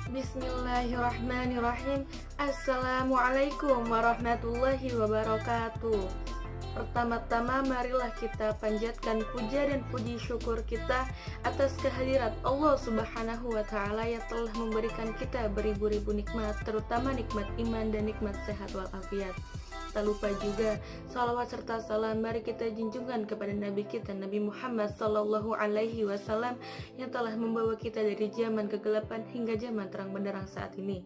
Bismillahirrahmanirrahim. Assalamualaikum warahmatullahi wabarakatuh. Pertama-tama marilah kita panjatkan puja dan puji syukur kita atas kehadirat Allah Subhanahu wa Ta'ala yang telah memberikan kita beribu-ribu nikmat, terutama nikmat iman dan nikmat sehat walafiat. Tak lupa juga salawat serta salam mari kita junjungkan kepada Nabi kita Nabi Muhammad Sallallahu Alaihi Wasallam yang telah membawa kita dari zaman kegelapan hingga zaman terang benderang saat ini.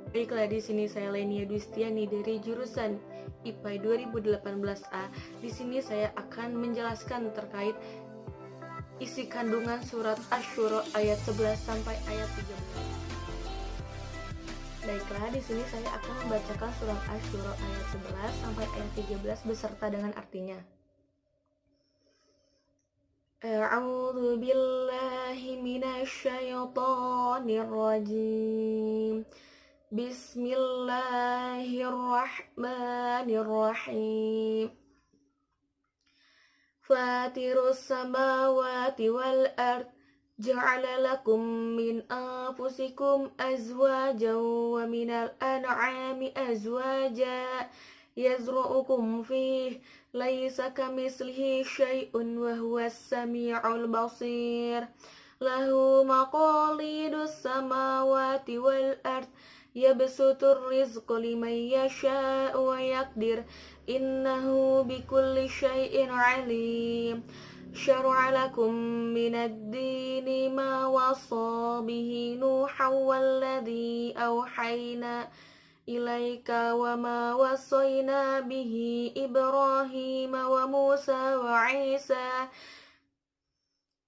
Baiklah, di sini saya Lenia Dustiani dari jurusan IPA 2018A. Di sini saya akan menjelaskan terkait isi kandungan surat Asy-Syura ayat 11 sampai ayat 13. Baiklah, di sini saya akan membacakan surat Asy-Syura ayat 11 sampai ayat 13 beserta dengan artinya. A'udzu billahi minasyaitonir rajim. Bismillahirrahmanirrahim. Fatirus samawati wal ard ja'ala lakum min anfusikum azwajan wa minal an'ami azwaja yazra'ukum fih laisa kamislihi syai'un wa huwas sami'ul basir lahu maqalidus samawati wal ard yabsutur rizqa liman yasha'u wa yaqdir innahu bikulli syai'in 'alim. Syara'a lakum minad dini ma wasa bihi Nuhan walladzi awhayna ilaika wa ma wasayna bihi Ibrahim wa Musa wa Isa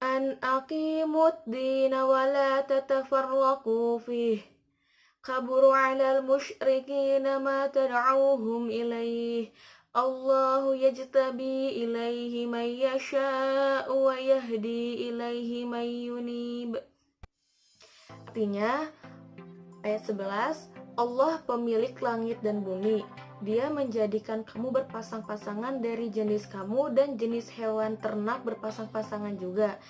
an aqimud dina wa la tatafarraqu fih kaburu 'alal musyrikina ma tad'uuhum ilaih Allahu yajtabi ilaihi man yasha'u wa yahdi ilaihi man yunib. Artinya ayat 11, Allah pemilik langit dan bumi. Dia menjadikan kamu berpasang-pasangan dari jenis kamu dan jenis hewan ternak berpasang-pasangan juga.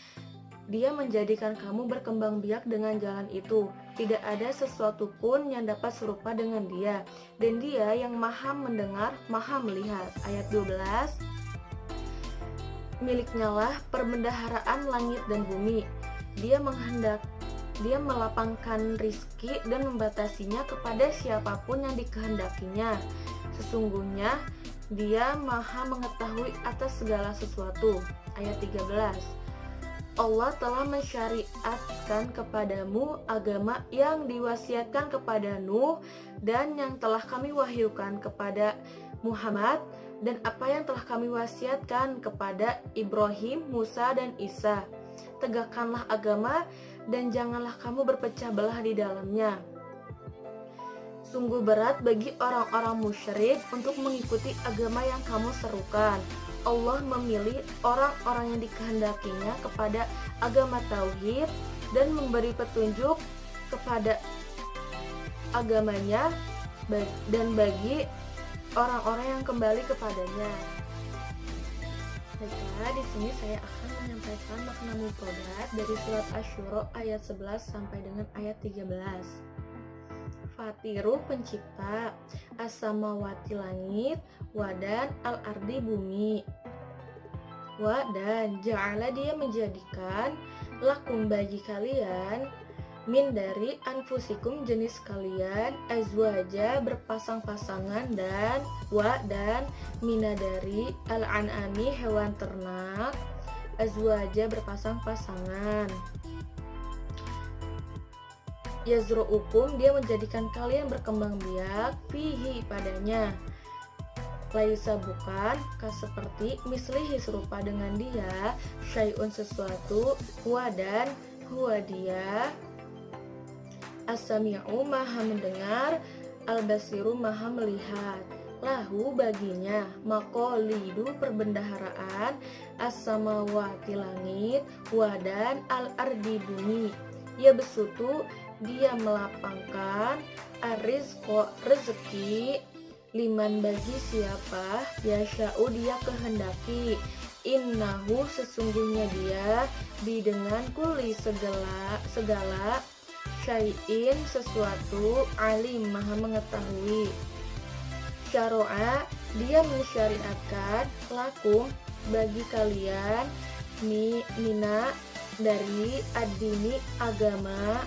Dia menjadikan kamu berkembang biak dengan jalan itu. Tidak ada sesuatu pun yang dapat serupa dengan dia. Dan dia yang maha mendengar, maha melihat. Ayat 12. Miliknya lah perbendaharaan langit dan bumi. Dia melapangkan rizki dan membatasinya kepada siapapun yang dikehendakinya. Sesungguhnya dia maha mengetahui atas segala sesuatu. Ayat 13. Allah telah mensyariatkan kepadamu agama yang diwasiatkan kepada Nuh dan yang telah kami wahyukan kepada Muhammad dan apa yang telah kami wasiatkan kepada Ibrahim, Musa, dan Isa. Tegakkanlah agama dan janganlah kamu berpecah belah di dalamnya. Sungguh berat bagi orang-orang musyrik untuk mengikuti agama yang kamu serukan. Allah memilih orang-orang yang dikehendakinya kepada agama tauhid dan memberi petunjuk kepada agamanya dan bagi orang-orang yang kembali kepadanya. Baiklah, di sini saya akan menyampaikan makna mufradat dari surat Asy-Syura ayat 11 sampai dengan ayat 13. Fatiru pencipta, as-samawati langit, wadan al-ardi bumi. Wadan ja'ala dia menjadikan lakum bagi kalian min dari anfusikum jenis kalian azwaja berpasang-pasangan dan mina dari al-an'ami hewan ternak azwaja berpasang-pasangan. Yazru'ukum dia menjadikan kalian berkembang biak fihi padanya. Laisa bukan seperti mislihi serupa dengan dia syai'un sesuatu wadan huwa dia as-sami'u maha mendengar al-basiru maha melihat. Lahu baginya maqalidu perbendaharaan as-samawati langit wadan al-ardi bumi. Ya besutu dia melapangkan ar-rizqa rezeki liman bagi siapa yasha'u dia kehendaki Innahu sesungguhnya dia dengan kuli segala syai'in sesuatu, alim maha mengetahui. Syara'a dia mensyariatkan, lakum bagi kalian, mina dari ad-dini agama,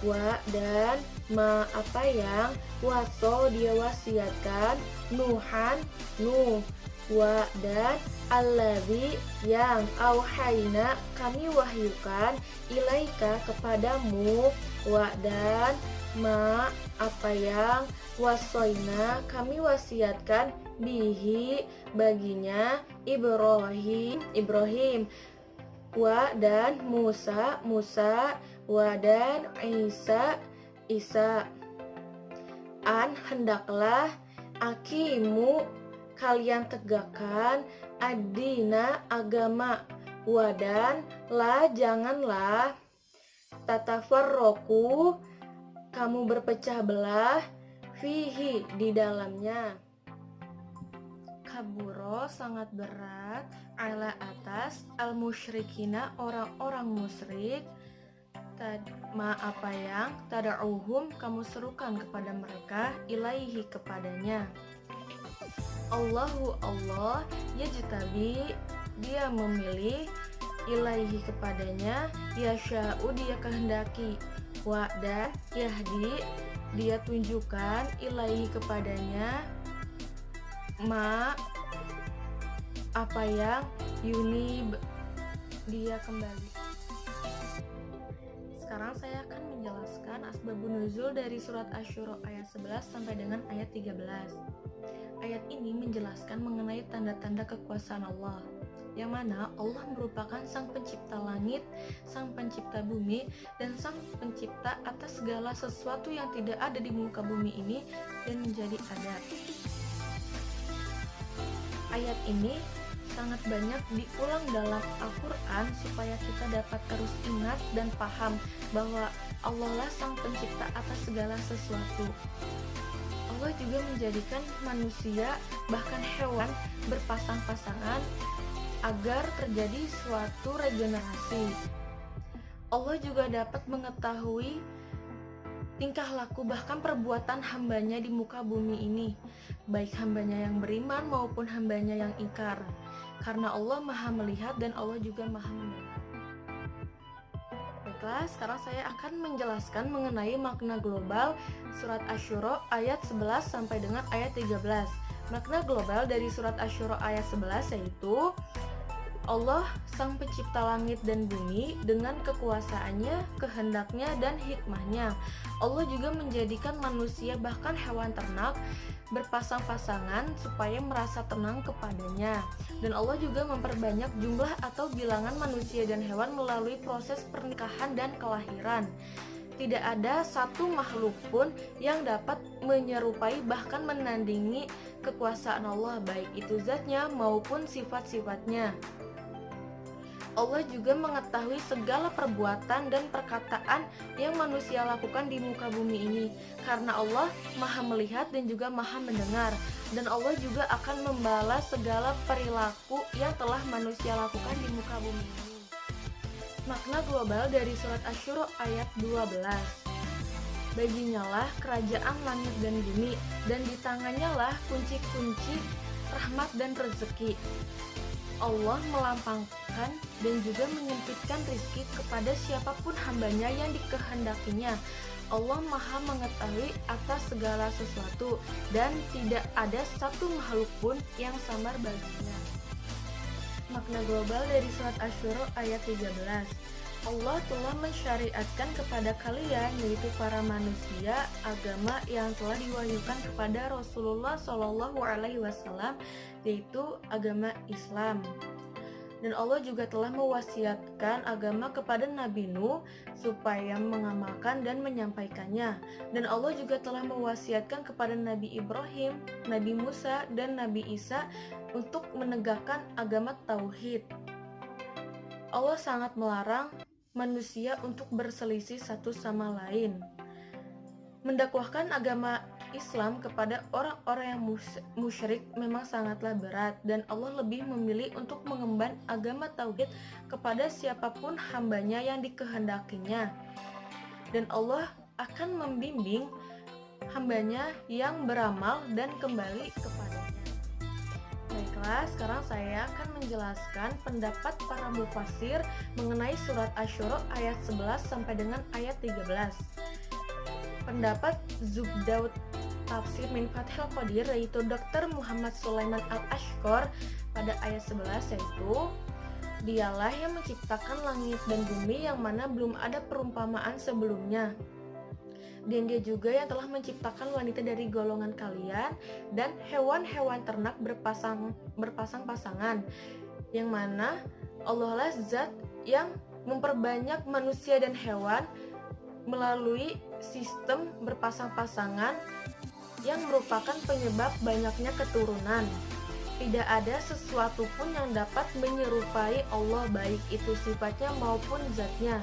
wa dan ma apa yang waso dia wasiatkan, nuhan nuh, wa dan alladzi yang auhayna kami wahyukan, ilaika kepadamu, wa dan ma apa yang wasoina kami wasiatkan, bihi baginya, Ibrahim wa dan Musa wa dan Isa an hendaklah akimu kalian tegakkan, ad-dina agama, wa dan la janganlah, tatafarroku kamu berpecah belah, fihi di dalamnya. Kaburo sangat berat, ala atas, al-musyrikina orang-orang musyrik, apa yang tada'uhum kamu serukan kepada mereka, ilaihi kepadanya. Allahu Allah yajtabi dia memilih, ilaihi kepadanya, yasha'u dia kehendaki, wa dan yahdi dia tunjukkan, ilaihi kepadanya, ma apa yang yunib dia kembali. Sekarang saya akan menjelaskan asbabun nuzul dari surat Asy-Syura ayat 11 sampai dengan ayat 13. Ayat ini menjelaskan mengenai tanda-tanda kekuasaan Allah, yang mana Allah merupakan sang pencipta langit, sang pencipta bumi, dan sang pencipta atas segala sesuatu yang tidak ada di muka bumi ini dan menjadi ada. Ayat ini sangat banyak diulang dalam Al-Quran supaya kita dapat terus ingat dan paham bahwa Allah lah sang pencipta atas segala sesuatu. Allah juga menjadikan manusia bahkan hewan berpasang-pasangan agar terjadi suatu regenerasi. Allah juga dapat mengetahui tingkah laku bahkan perbuatan hambanya di muka bumi ini, baik hambanya yang beriman maupun hambanya yang ingkar, karena Allah maha melihat dan Allah juga maha mendengar. Baiklah, sekarang saya akan menjelaskan mengenai makna global surat Asy-Syura ayat 11 sampai dengan ayat 13. Makna global dari surat Asy-Syura ayat 11 yaitu Allah sang pencipta langit dan bumi dengan kekuasaannya, kehendaknya, dan hikmahnya. Allah juga menjadikan manusia bahkan hewan ternak berpasang-pasangan supaya merasa tenang kepadanya. Dan Allah juga memperbanyak jumlah atau bilangan manusia dan hewan melalui proses pernikahan dan kelahiran. Tidak ada satu makhluk pun yang dapat menyerupai bahkan menandingi kekuasaan Allah, baik itu zatnya maupun sifat-sifatnya. Allah juga mengetahui segala perbuatan dan perkataan yang manusia lakukan di muka bumi ini, karena Allah maha melihat dan juga maha mendengar, dan Allah juga akan membalas segala perilaku yang telah manusia lakukan di muka bumi ini. Makna global dari surat Asy-Syura ayat 12. Baginya lah kerajaan langit dan bumi, dan di tangannya lah kunci-kunci rahmat dan rezeki. Allah melampangkan dan juga menyempitkan rizki kepada siapapun hambanya yang dikehendakinya. Allah maha mengetahui atas segala sesuatu dan tidak ada satu makhluk pun yang samar baginya. Makna global dari surat Asy-Syura ayat 13. Allah telah mensyariatkan kepada kalian, yaitu para manusia, agama yang telah diwahyukan kepada Rasulullah SAW, yaitu agama Islam. Dan Allah juga telah mewasiatkan agama kepada Nabi Nuh supaya mengamalkan dan menyampaikannya. Dan Allah juga telah mewasiatkan kepada Nabi Ibrahim, Nabi Musa, dan Nabi Isa untuk menegakkan agama Tauhid. Allah sangat melarang manusia untuk berselisih satu sama lain. Mendakwahkan agama Islam kepada orang-orang yang musyrik memang sangatlah berat, dan Allah lebih memilih untuk mengemban agama Tauhid kepada siapapun hambanya yang dikehendakinya. dan Allah akan membimbing hambanya yang beramal dan kembali kepadanya. Baiklah, sekarang saya akan menjelaskan pendapat para mufassir mengenai surat Asy-Syura ayat 11 sampai dengan ayat 13. Pendapat Zubdaud Tafsir min Fathul Qadir yaitu Dr. Muhammad Sulaiman Al-Ashqar pada ayat 11 yaitu Dialah yang menciptakan langit dan bumi yang mana belum ada perumpamaan sebelumnya. Dan dia juga yang telah menciptakan wanita dari golongan kalian dan hewan-hewan ternak berpasang-pasangan, yang mana Allah lah zat yang memperbanyak manusia dan hewan melalui sistem berpasang-pasangan yang merupakan penyebab banyaknya keturunan. Tidak ada sesuatu pun yang dapat menyerupai Allah, baik itu sifatnya maupun zatnya.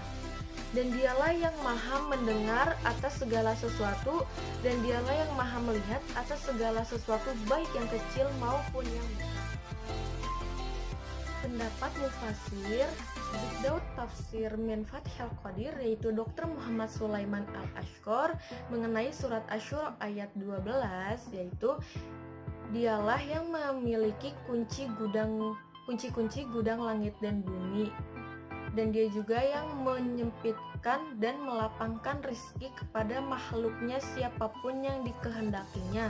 Dan dialah yang maha mendengar atas segala sesuatu, dan dialah yang maha melihat atas segala sesuatu, baik yang kecil maupun yang besar. Pendapat mufassir Zubdaud Tafsir min Fathul Qadir yaitu Dr. Muhammad Sulaiman Al-Ashqar mengenai surat Asy-Syura ayat 12 yaitu Dialah yang memiliki kunci-kunci gudang langit dan bumi, dan dia juga yang menyempitkan dan melapangkan rizki kepada makhluknya siapapun yang dikehendakinya.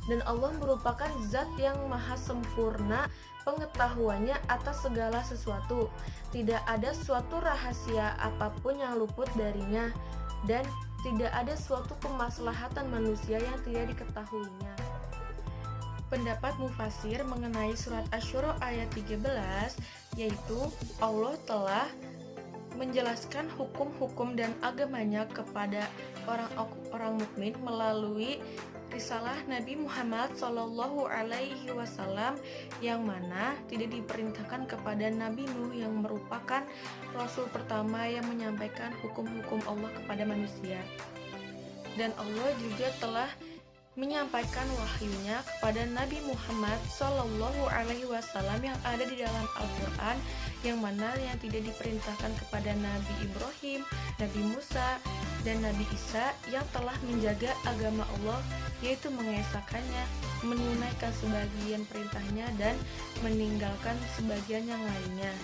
Dan Allah merupakan zat yang maha sempurna pengetahuannya atas segala sesuatu. Tidak ada suatu rahasia apapun yang luput darinya, dan tidak ada suatu kemaslahatan manusia yang tidak diketahuinya. Pendapat mufassir mengenai surat Asy-Syura ayat 13 yaitu Allah telah menjelaskan hukum-hukum dan agamanya kepada orang mukmin melalui risalah Nabi Muhammad SAW yang mana tidak diperintahkan kepada Nabi Nuh yang merupakan rasul pertama yang menyampaikan hukum-hukum Allah kepada manusia. Dan Allah juga telah menyampaikan wahyunya kepada Nabi Muhammad SAW yang ada di dalam Al-Quran, yang mana yang tidak diperintahkan kepada Nabi Ibrahim, Nabi Musa, dan Nabi Isa yang telah menjaga agama Allah, yaitu mengesahkannya, menunaikan sebagian perintahnya, dan meninggalkan sebagian yang lainnya.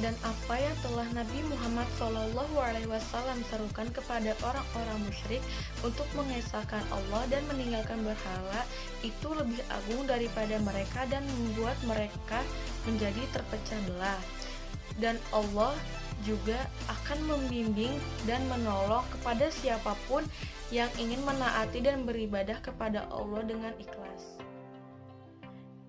Dan apa yang telah Nabi Muhammad SAW serukan kepada orang-orang musyrik untuk mengesahkan Allah dan meninggalkan berhala itu lebih agung daripada mereka dan membuat mereka menjadi terpecah belah. Dan Allah juga akan membimbing dan menolong kepada siapapun yang ingin menaati dan beribadah kepada Allah dengan ikhlas.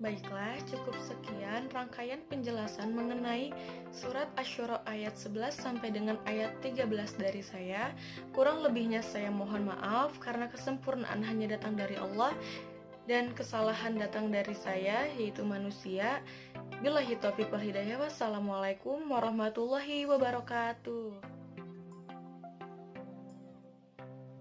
Baiklah, cukup sekian rangkaian penjelasan mengenai surat Asy-Syura ayat 11 sampai dengan ayat 13 dari saya. Kurang lebihnya saya mohon maaf karena kesempurnaan hanya datang dari Allah dan kesalahan datang dari saya, yaitu manusia. Billahi taufiq wal hidayah. Wassalamualaikum warahmatullahi wabarakatuh.